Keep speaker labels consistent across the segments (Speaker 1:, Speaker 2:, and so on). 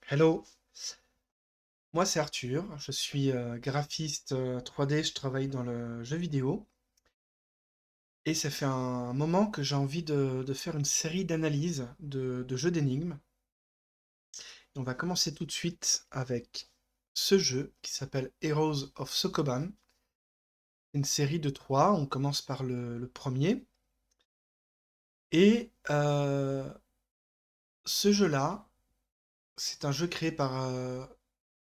Speaker 1: Hello, moi c'est Arthur, je suis graphiste 3D, je travaille dans le jeu vidéo et ça fait un moment que j'ai envie de faire une série d'analyses de jeux d'énigmes. On va commencer tout de suite avec ce jeu qui s'appelle Heroes of Sokoban. C'est une série de trois, on commence par le premier. Et ce jeu-là, c'est un jeu créé par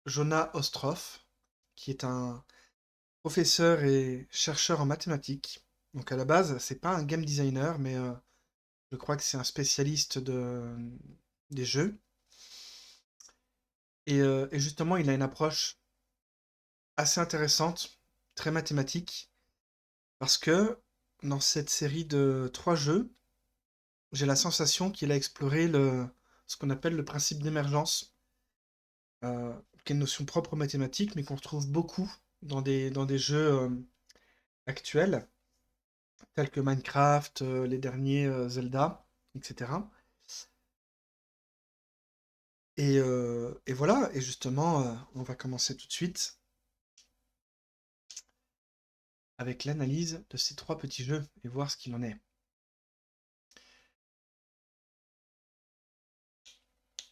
Speaker 1: Jonah Ostroff, qui est un professeur et chercheur en mathématiques. Donc à la base, c'est pas un game designer, mais je crois que c'est un spécialiste des jeux. Et justement, il a une approche assez intéressante, très mathématique, parce que dans cette série de trois jeux, j'ai la sensation qu'il a exploré ce qu'on appelle le principe d'émergence, qui est une notion propre aux mathématiques, mais qu'on retrouve beaucoup dans des jeux actuels, tels que Minecraft, les derniers Zelda, etc. Et voilà, et justement, on va commencer tout de suite avec l'analyse de ces trois petits jeux et voir ce qu'il en est.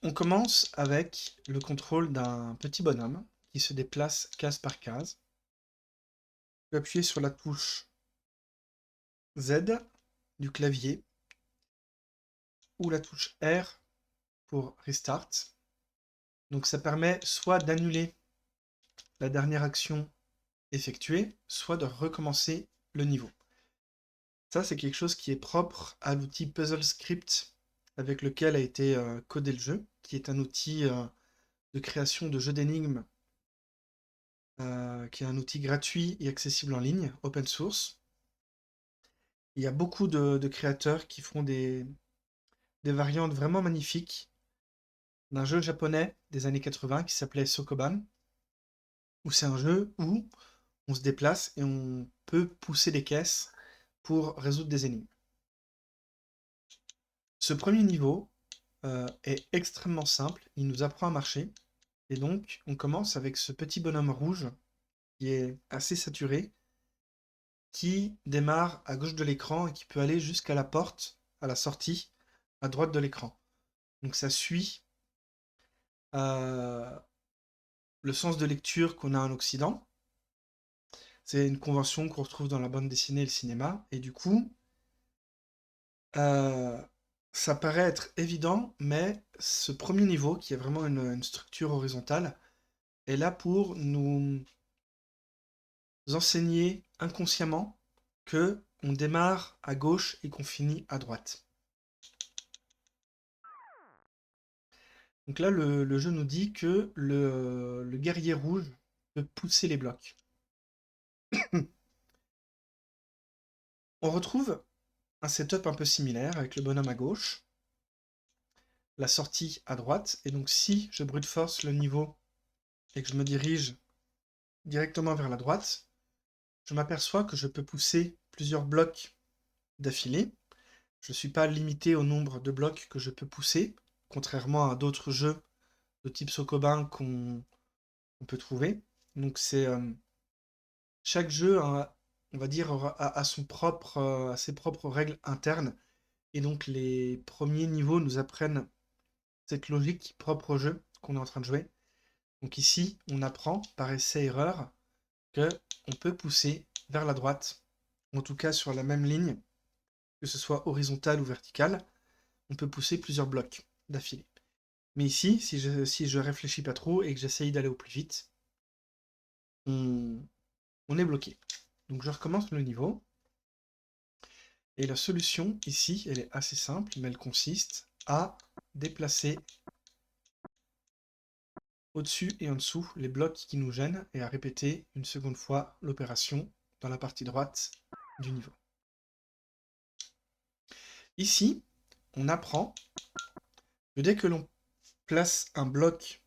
Speaker 1: On commence avec le contrôle d'un petit bonhomme qui se déplace case par case. Je vais appuyer sur la touche Z du clavier ou la touche R pour Restart. Donc ça permet soit d'annuler la dernière action effectuée, soit de recommencer le niveau. Ça, c'est quelque chose qui est propre à l'outil Puzzle Script avec lequel a été codé le jeu, qui est un outil de création de jeux d'énigmes, qui est un outil gratuit et accessible en ligne, open source. Il y a beaucoup de créateurs qui font des variantes vraiment magnifiques d'un jeu japonais des années 80 qui s'appelait Sokoban, où c'est un jeu où on se déplace et on peut pousser des caisses pour résoudre des énigmes. Ce premier niveau est extrêmement simple, il nous apprend à marcher, et donc on commence avec ce petit bonhomme rouge qui est assez saturé, qui démarre à gauche de l'écran et qui peut aller jusqu'à la porte, à la sortie, à droite de l'écran. Donc ça suit euh, le sens de lecture qu'on a en Occident. C'est une convention qu'on retrouve dans la bande dessinée et le cinéma, et du coup, euh, ça paraît être évident, mais ce premier niveau, qui est vraiment une structure horizontale, est là pour nous enseigner inconsciemment que on démarre à gauche et qu'on finit à droite. Donc là, le jeu nous dit que le guerrier rouge peut pousser les blocs. On retrouve un setup un peu similaire avec le bonhomme à gauche, la sortie à droite, et donc si je brute force le niveau et que je me dirige directement vers la droite, je m'aperçois que je peux pousser plusieurs blocs d'affilée. Je ne suis pas limité au nombre de blocs que je peux pousser, contrairement à d'autres jeux de type Sokoban qu'on peut trouver. Donc c'est chaque jeu, on va dire, a son propre, a ses propres règles internes. Et donc les premiers niveaux nous apprennent cette logique propre au jeu qu'on est en train de jouer. Donc ici, on apprend par essai-erreur que on peut pousser vers la droite, en tout cas sur la même ligne, que ce soit horizontale ou verticale, on peut pousser plusieurs blocs d'affilée. Mais ici, si je réfléchis pas trop et que j'essaye d'aller au plus vite, on, on est bloqué. Donc je recommence le niveau. Et la solution ici, elle est assez simple, mais elle consiste à déplacer au-dessus et en dessous les blocs qui nous gênent et à répéter une seconde fois l'opération dans la partie droite du niveau. Ici, on apprend que dès que l'on place un bloc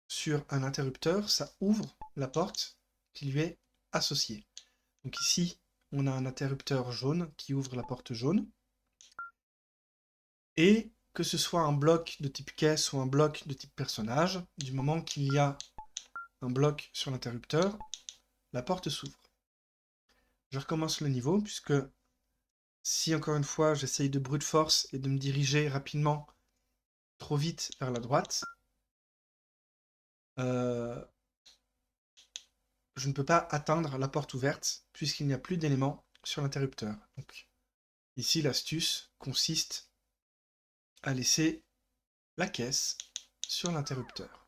Speaker 1: sur un interrupteur, ça ouvre la porte qui lui est associée. Donc ici, on a un interrupteur jaune qui ouvre la porte jaune. Et que ce soit un bloc de type caisse ou un bloc de type personnage, du moment qu'il y a un bloc sur l'interrupteur, la porte s'ouvre. Je recommence le niveau, puisque si encore une fois j'essaye de brute force et de me diriger rapidement trop vite vers la droite, je ne peux pas atteindre la porte ouverte, puisqu'il n'y a plus d'éléments sur l'interrupteur. Donc ici l'astuce consiste à laisser la caisse sur l'interrupteur.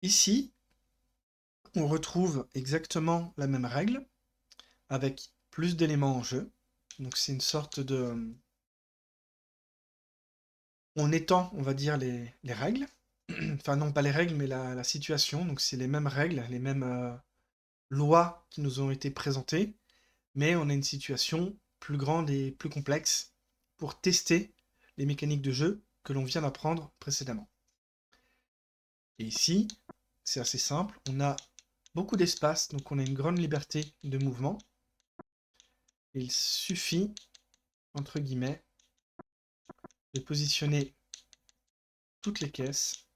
Speaker 1: Ici, on retrouve exactement la même règle, avec plus d'éléments en jeu. Donc c'est une sorte de... On étend, on va dire, les règles. Enfin non, pas les règles, mais la situation. Donc c'est les mêmes règles, les mêmes lois qui nous ont été présentées, mais on a une situation plus grande et plus complexe pour tester les mécaniques de jeu que l'on vient d'apprendre précédemment. Et ici, c'est assez simple, on a beaucoup d'espace, donc on a une grande liberté de mouvement. Il suffit, entre guillemets, de positionner toutes les caisses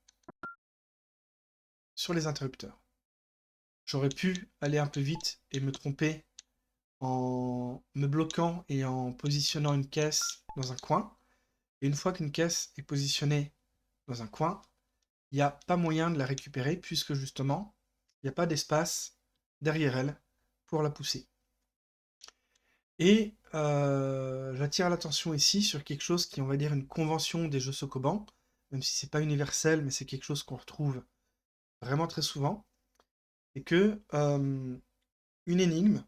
Speaker 1: sur les interrupteurs. J'aurais pu aller un peu vite et me tromper en me bloquant et en positionnant une caisse dans un coin. Et une fois qu'une caisse est positionnée dans un coin, il n'y a pas moyen de la récupérer puisque justement, il n'y a pas d'espace derrière elle pour la pousser. Et j'attire l'attention ici sur quelque chose qui, on va dire, une convention des jeux Sokoban, même si c'est pas universel, mais c'est quelque chose qu'on retrouve vraiment très souvent, et que une énigme,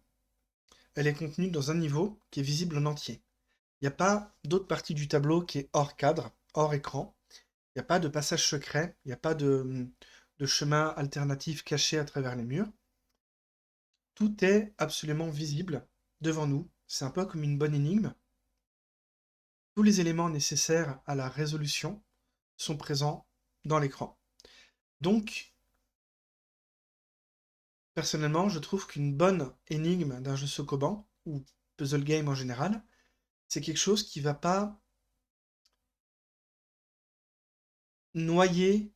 Speaker 1: elle est contenue dans un niveau qui est visible en entier. Il n'y a pas d'autre partie du tableau qui est hors cadre, hors écran. Il n'y a pas de passage secret, il n'y a pas de chemin alternatif caché à travers les murs. Tout est absolument visible devant nous. C'est un peu comme une bonne énigme. Tous les éléments nécessaires à la résolution sont présents dans l'écran. Donc, personnellement, je trouve qu'une bonne énigme d'un jeu Sokoban, ou puzzle game en général, c'est quelque chose qui ne va pas noyer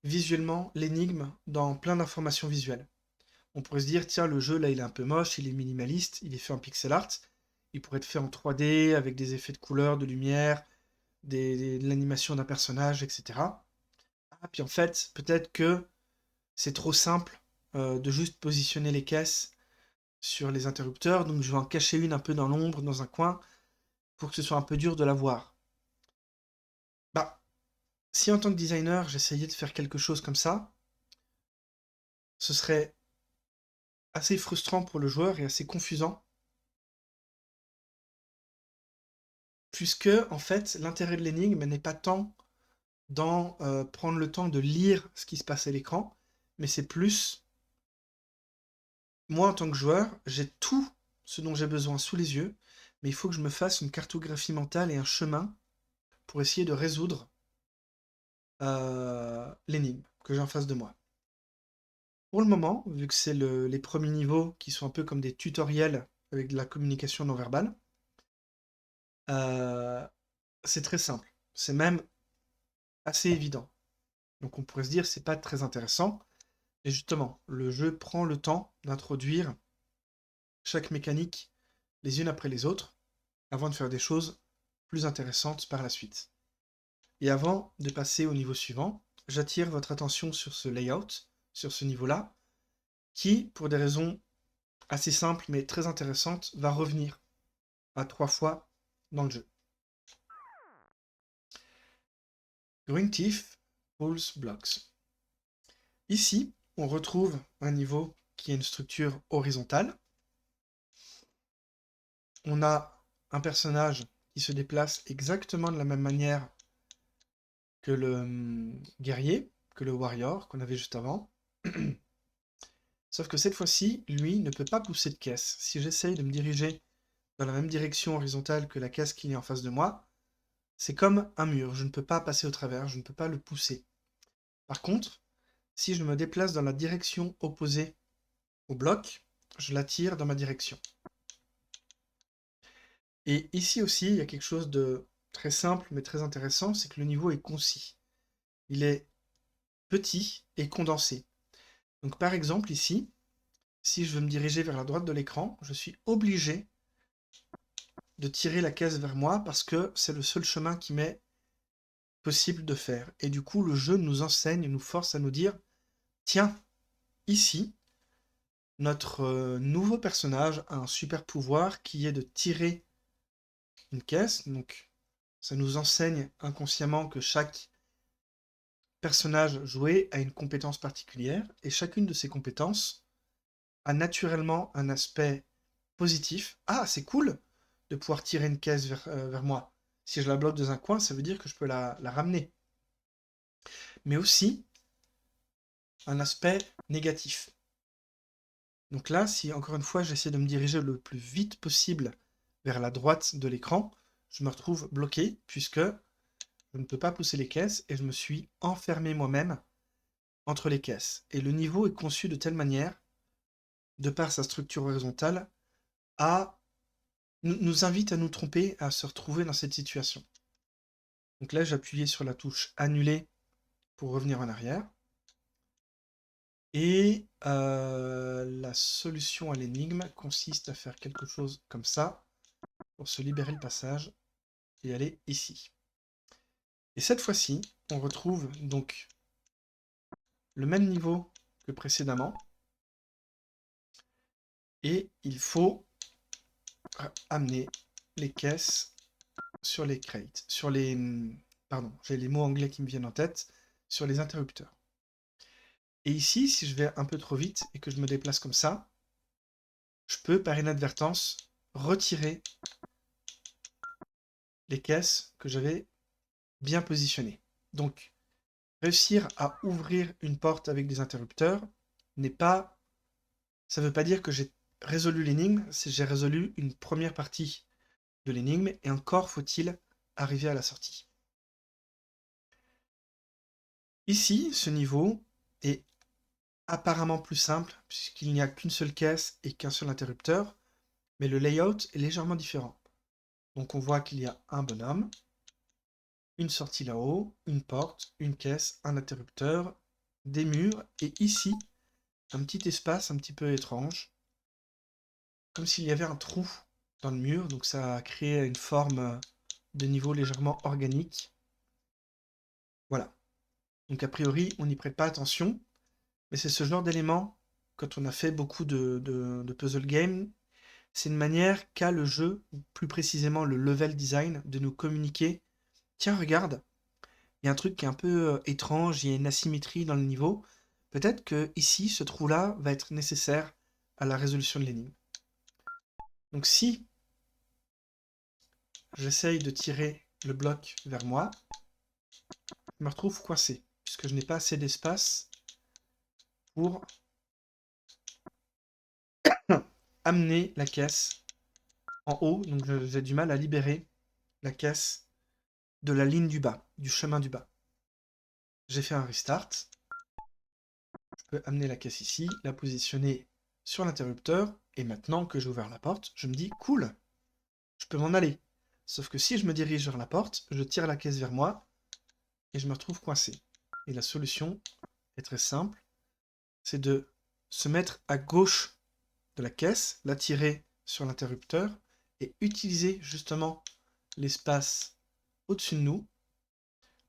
Speaker 1: visuellement l'énigme dans plein d'informations visuelles. On pourrait se dire, tiens, le jeu là il est un peu moche, il est minimaliste, il est fait en pixel art, il pourrait être fait en 3D avec des effets de couleur, de lumière, de l'animation d'un personnage, etc. Ah, puis en fait, peut-être que c'est trop simple de juste positionner les caisses sur les interrupteurs, donc je vais en cacher une un peu dans l'ombre, dans un coin, pour que ce soit un peu dur de la voir. Bah, si en tant que designer, j'essayais de faire quelque chose comme ça, ce serait assez frustrant pour le joueur et assez confusant, puisque, en fait, l'intérêt de l'énigme n'est pas tant dans prendre le temps de lire ce qui se passe à l'écran, mais c'est plus, moi en tant que joueur, j'ai tout ce dont j'ai besoin sous les yeux, mais il faut que je me fasse une cartographie mentale et un chemin pour essayer de résoudre l'énigme que j'ai en face de moi. Pour le moment, vu que c'est les premiers niveaux qui sont un peu comme des tutoriels avec de la communication non verbale, euh, c'est très simple. C'est même assez évident. Donc on pourrait se dire c'est pas très intéressant. Et justement, le jeu prend le temps d'introduire chaque mécanique les unes après les autres avant de faire des choses plus intéressantes par la suite. Et avant de passer au niveau suivant, j'attire votre attention sur ce layout, sur ce niveau-là, qui, pour des raisons assez simples mais très intéressantes, va revenir à 3 fois dans le jeu. Green Teeth Pulse Blocks. Ici, on retrouve un niveau qui a une structure horizontale. On a un personnage qui se déplace exactement de la même manière que le guerrier, que le warrior qu'on avait juste avant. Sauf que cette fois-ci, lui ne peut pas pousser de caisse. Si j'essaye de me diriger dans la même direction horizontale que la caisse qui est en face de moi, c'est comme un mur. Je ne peux pas passer au travers, je ne peux pas le pousser. Par contre, si je me déplace dans la direction opposée au bloc, je l'attire dans ma direction. Et ici aussi, il y a quelque chose de très simple mais très intéressant, c'est que le niveau est concis. Il est petit et condensé. Donc par exemple ici, si je veux me diriger vers la droite de l'écran, je suis obligé de tirer la caisse vers moi parce que c'est le seul chemin qui m'est possible de faire. Et du coup, le jeu nous enseigne, nous force à nous dire, tiens, ici, notre nouveau personnage a un super pouvoir qui est de tirer une caisse. Donc ça nous enseigne inconsciemment que chaque personnage joué a une compétence particulière, et chacune de ces compétences a naturellement un aspect positif. Ah, c'est cool de pouvoir tirer une caisse vers moi. Si je la bloque dans un coin, ça veut dire que je peux la ramener. Mais aussi un aspect négatif. Donc là, si encore une fois j'essaie de me diriger le plus vite possible vers la droite de l'écran, je me retrouve bloqué puisque je ne peux pas pousser les caisses et je me suis enfermé moi-même entre les caisses. Et le niveau est conçu de telle manière, de par sa structure horizontale, à nous invite à nous tromper, à se retrouver dans cette situation. Donc là, j'ai appuyé sur la touche annuler pour revenir en arrière. Et la solution à l'énigme consiste à faire quelque chose comme ça pour se libérer le passage et aller ici. Et cette fois-ci, on retrouve donc le même niveau que précédemment. Et il faut amener les caisses sur les crates, sur les... Pardon, j'ai les mots anglais qui me viennent en tête, sur les interrupteurs. Et ici, si je vais un peu trop vite et que je me déplace comme ça, je peux, par inadvertance, retirer les caisses que j'avais bien positionnées. Donc, réussir à ouvrir une porte avec des interrupteurs n'est pas... Ça ne veut pas dire que j'ai résolu l'énigme, c'est j'ai résolu une première partie de l'énigme, et encore faut-il arriver à la sortie. Ici, ce niveau est apparemment plus simple, puisqu'il n'y a qu'une seule caisse et qu'un seul interrupteur, mais le layout est légèrement différent. Donc on voit qu'il y a un bonhomme, une sortie là-haut, une porte, une caisse, un interrupteur, des murs, et ici, un petit espace un petit peu étrange, comme s'il y avait un trou dans le mur, donc ça a créé une forme de niveau légèrement organique. Voilà. Donc a priori, on n'y prête pas attention, mais c'est ce genre d'élément, quand on a fait beaucoup de puzzle games, c'est une manière qu'a le jeu, ou plus précisément le level design, de nous communiquer. Tiens, regarde, il y a un truc qui est un peu étrange, il y a une asymétrie dans le niveau. Peut-être que ici, ce trou-là va être nécessaire à la résolution de l'énigme. Donc si j'essaye de tirer le bloc vers moi, je me retrouve coincé, puisque je n'ai pas assez d'espace pour amener la caisse en haut, donc j'ai du mal à libérer la caisse de la ligne du bas, du chemin du bas. J'ai fait un restart, je peux amener la caisse ici, la positionner sur l'interrupteur, et maintenant que j'ai ouvert la porte, je me dis cool, je peux m'en aller. Sauf que si je me dirige vers la porte, je tire la caisse vers moi, et je me retrouve coincé. Et la solution est très simple, c'est de se mettre à gauche de la caisse, la tirer sur l'interrupteur, et utiliser justement l'espace au-dessus de nous,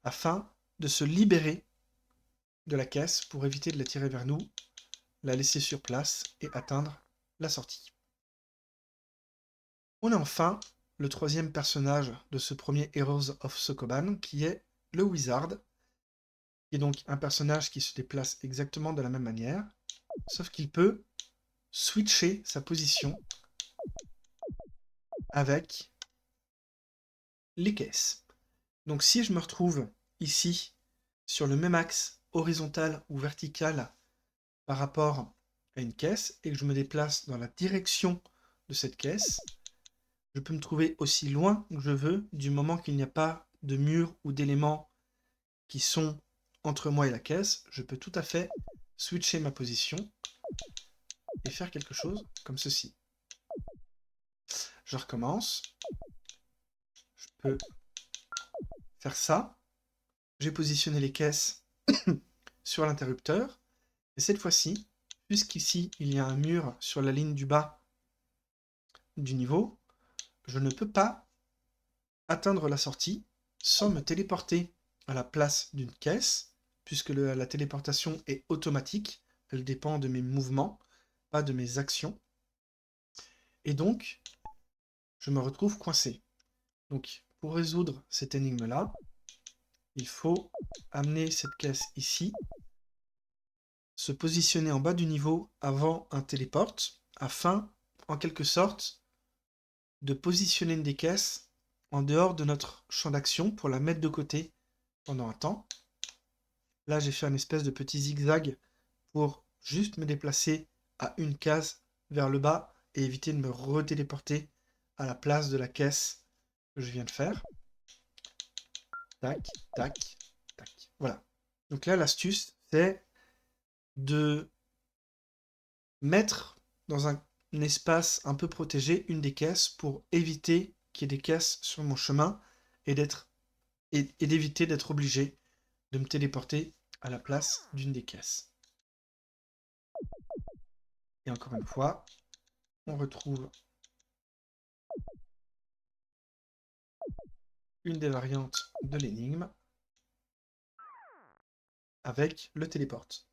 Speaker 1: afin de se libérer de la caisse pour éviter de la tirer vers nous, la laisser sur place et atteindre la sortie. On a enfin le troisième personnage de ce premier Heroes of Sokoban, qui est le Wizard, qui est donc un personnage qui se déplace exactement de la même manière, sauf qu'il peut switcher sa position avec les caisses. Donc si je me retrouve ici, sur le même axe horizontal ou vertical par rapport à une caisse, et que je me déplace dans la direction de cette caisse, je peux me trouver aussi loin que je veux, du moment qu'il n'y a pas de mur ou d'éléments qui sont entre moi et la caisse. Je peux tout à fait switcher ma position et faire quelque chose comme ceci. Je recommence. Je peux faire ça. J'ai positionné les caisses sur l'interrupteur. Et cette fois-ci, puisqu'ici, il y a un mur sur la ligne du bas du niveau, je ne peux pas atteindre la sortie sans me téléporter à la place d'une caisse, puisque la téléportation est automatique. Elle dépend de mes mouvements, pas de mes actions. Et donc, je me retrouve coincé. Donc, pour résoudre cette énigme-là, il faut amener cette caisse ici, se positionner en bas du niveau avant un téléporte, afin, en quelque sorte, de positionner une des caisses en dehors de notre champ d'action pour la mettre de côté pendant un temps. Là, j'ai fait un espèce de petit zigzag pour juste me déplacer à une case vers le bas et éviter de me retéléporter à la place de la caisse que je viens de faire. Tac, tac, tac. Voilà. Donc là, l'astuce, c'est de mettre dans un espace un peu protégé une des caisses pour éviter qu'il y ait des caisses sur mon chemin et d'éviter d'être obligé de me téléporter à la place d'une des caisses. Et encore une fois, on retrouve une des variantes de l'énigme avec le téléporte.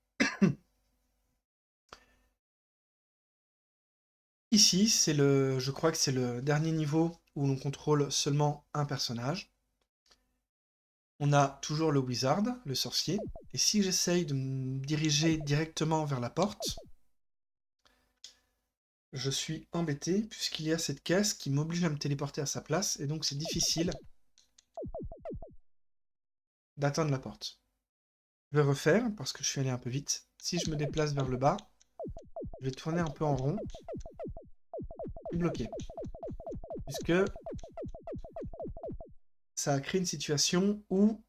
Speaker 1: Ici, je crois que c'est le dernier niveau où l'on contrôle seulement un personnage. On a toujours le wizard, le sorcier, et si j'essaye de me diriger directement vers la porte, je suis embêté puisqu'il y a cette caisse qui m'oblige à me téléporter à sa place, et donc c'est difficile d'atteindre la porte. Je vais refaire, parce que je suis allé un peu vite. Si je me déplace vers le bas, je vais tourner un peu en rond, et bloquer. Puisque ça a créé une situation où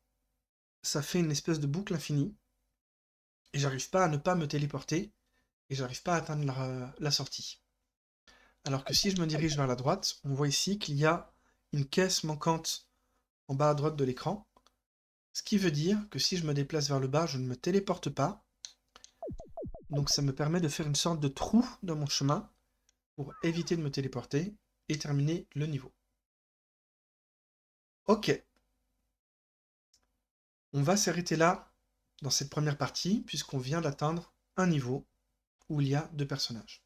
Speaker 1: ça fait une espèce de boucle infinie, et j'arrive pas à ne pas me téléporter, et j'arrive pas à atteindre la sortie. Alors que si je me dirige vers la droite, on voit ici qu'il y a une caisse manquante en bas à droite de l'écran, ce qui veut dire que si je me déplace vers le bas, je ne me téléporte pas, donc ça me permet de faire une sorte de trou dans mon chemin pour éviter de me téléporter et terminer le niveau. Ok, on va s'arrêter là dans cette première partie puisqu'on vient d'atteindre un niveau où il y a 2 personnages.